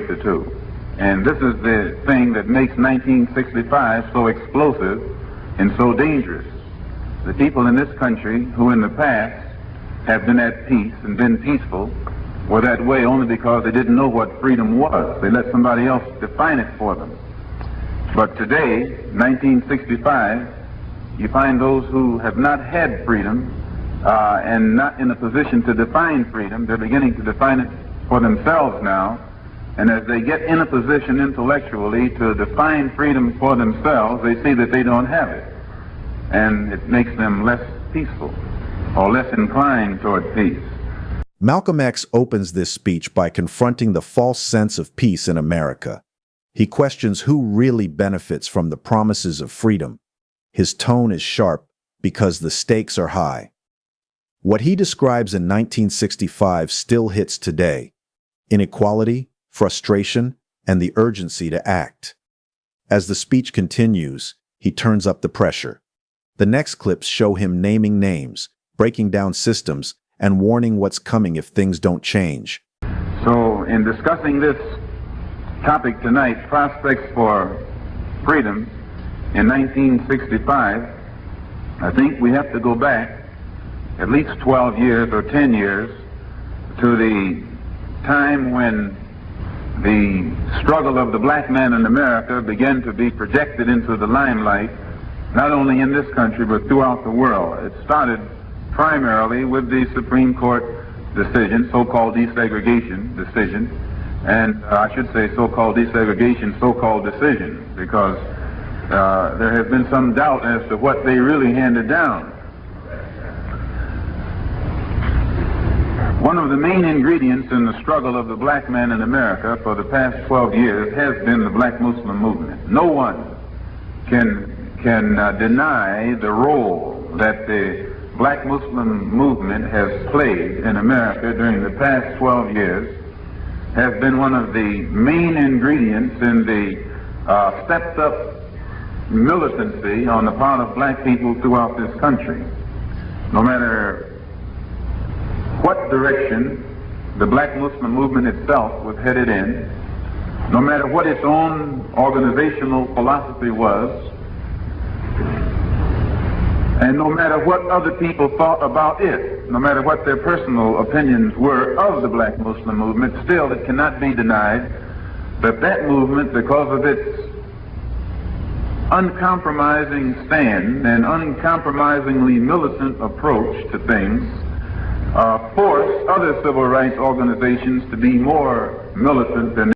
separate the two. And this is the thing that makes 1965 so explosive and so dangerous. The people in this country who in the past have been at peace and been peaceful were that way only because they didn't know what freedom was. They let somebody else define it for them. But today, 1965, you find those who have not had freedom and not in a position to define freedom. They're beginning to define it for themselves now. And as they get in a position intellectually to define freedom for themselves, they see that they don't have it. And it makes them less peaceful or less inclined toward peace. Malcolm X opens this speech by confronting the false sense of peace in America. He questions who really benefits from the promises of freedom. His tone is sharp because the stakes are high. What he describes in 1965 still hits today: inequality, frustration, and the urgency to act. As the speech continues, he turns up the pressure. The next clips show him naming names, breaking down systems, and warning what's coming if things don't change. So, in discussing this topic tonight, prospects for freedom in 1965, I think we have to go back at least 12 years or 10 years to the time when the struggle of the black man in America began to be projected into the limelight, not only in this country but throughout the world. It started primarily with the Supreme Court decision, so-called desegregation decision, and I should say so-called desegregation, so-called decision, because there has been some doubt as to what they really handed down. One of the main ingredients in the struggle of the black man in America for the past 12 years has been the black Muslim movement. No one can deny the role that the black Muslim movement has played in America during the past 12 years, has been one of the main ingredients in the stepped up militancy on the part of black people throughout this country. No matter what direction the black Muslim movement itself was headed in, no matter what its own organizational philosophy was, and no matter what other people thought about it, no matter what their personal opinions were of the black Muslim movement, still it cannot be denied that that movement, because of its uncompromising stand and uncompromisingly militant approach to things, forced other civil rights organizations to be more militant than